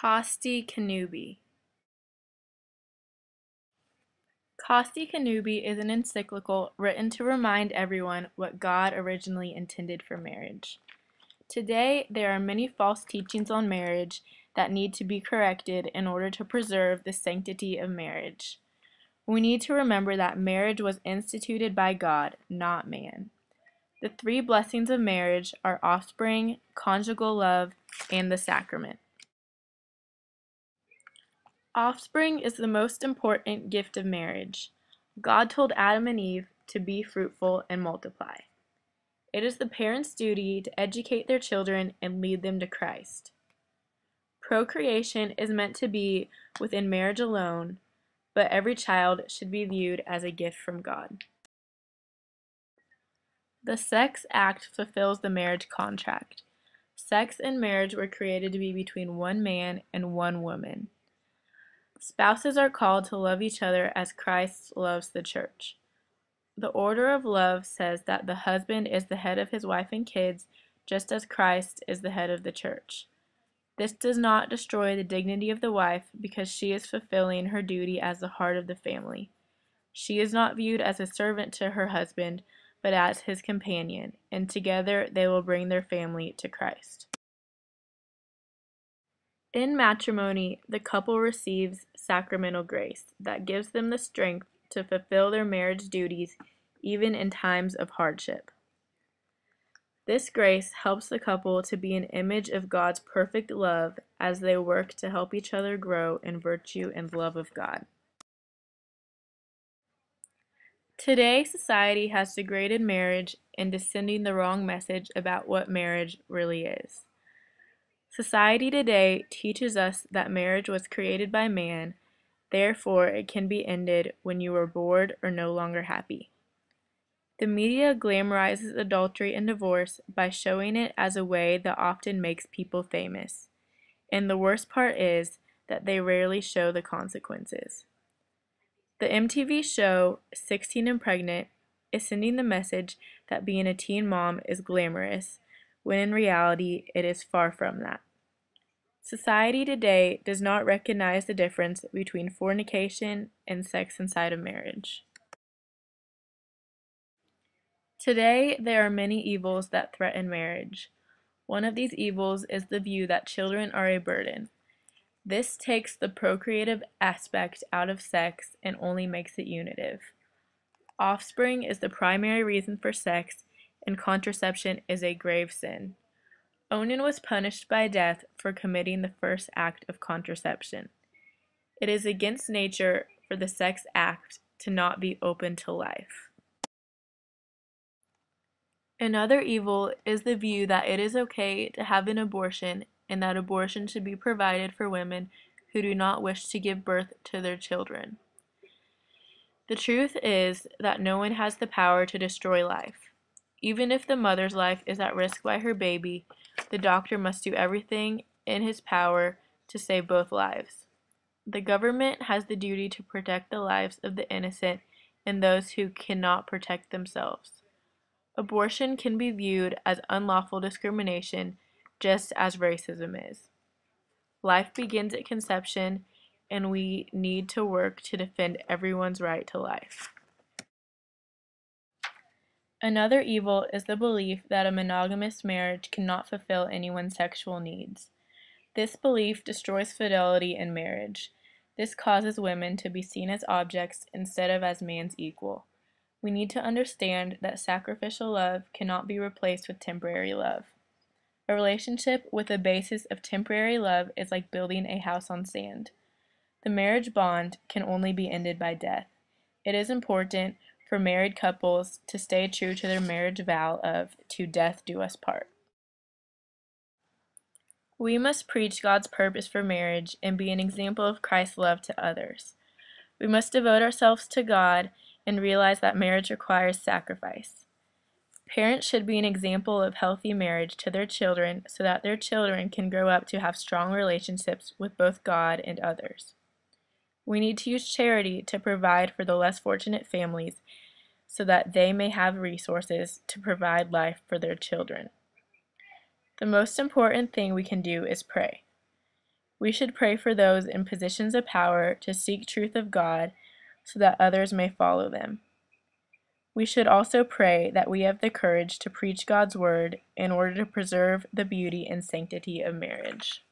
Casti Connubii. Casti Connubii is an encyclical written to remind everyone what God originally intended for marriage. Today, there are many false teachings on marriage that need to be corrected in order to preserve the sanctity of marriage. We need to remember that marriage was instituted by God, not man. The three blessings of marriage are offspring, conjugal love, and the sacrament. Offspring is the most important gift of marriage. God told Adam and Eve to be fruitful and multiply. It is the parents' duty to educate their children and lead them to Christ. Procreation is meant to be within marriage alone, but every child should be viewed as a gift from God. The sex act fulfills the marriage contract. Sex and marriage were created to be between one man and one woman. Spouses are called to love each other as Christ loves the church. The order of love says that the husband is the head of his wife and kids, just as Christ is the head of the church. This does not destroy the dignity of the wife because she is fulfilling her duty as the heart of the family. She is not viewed as a servant to her husband, but as his companion, and together they will bring their family to Christ. In matrimony, the couple receives sacramental grace that gives them the strength to fulfill their marriage duties even in times of hardship. This grace helps the couple to be an image of God's perfect love as they work to help each other grow in virtue and love of God. Today, society has degraded marriage and is sending the wrong message about what marriage really is. Society today teaches us that marriage was created by man, therefore it can be ended when you are bored or no longer happy. The media glamorizes adultery and divorce by showing it as a way that often makes people famous. And the worst part is that they rarely show the consequences. The MTV show 16 and Pregnant is sending the message that being a teen mom is glamorous, when in reality it is far from that. Society today does not recognize the difference between fornication and sex inside of marriage. Today, there are many evils that threaten marriage. One of these evils is the view that children are a burden. This takes the procreative aspect out of sex and only makes it unitive. Offspring is the primary reason for sex, and contraception is a grave sin. Onan was punished by death for committing the first act of contraception. It is against nature for the sex act to not be open to life. Another evil is the view that it is okay to have an abortion and that abortion should be provided for women who do not wish to give birth to their children. The truth is that no one has the power to destroy life. Even if the mother's life is at risk by her baby, the doctor must do everything in his power to save both lives. The government has the duty to protect the lives of the innocent and those who cannot protect themselves. Abortion can be viewed as unlawful discrimination, just as racism is. Life begins at conception, and we need to work to defend everyone's right to life. Another evil is the belief that a monogamous marriage cannot fulfill anyone's sexual needs. This belief destroys fidelity in marriage. This causes women to be seen as objects instead of as man's equal. We need to understand that sacrificial love cannot be replaced with temporary love. A relationship with a basis of temporary love is like building a house on sand. The marriage bond can only be ended by death. It is important for married couples to stay true to their marriage vow of "to death do us part." We must preach God's purpose for marriage and be an example of Christ's love to others. We must devote ourselves to God and realize that marriage requires sacrifice. Parents should be an example of healthy marriage to their children so that their children can grow up to have strong relationships with both God and others. We need to use charity to provide for the less fortunate families so that they may have resources to provide life for their children. The most important thing we can do is pray. We should pray for those in positions of power to seek truth of God so that others may follow them. We should also pray that we have the courage to preach God's word in order to preserve the beauty and sanctity of marriage.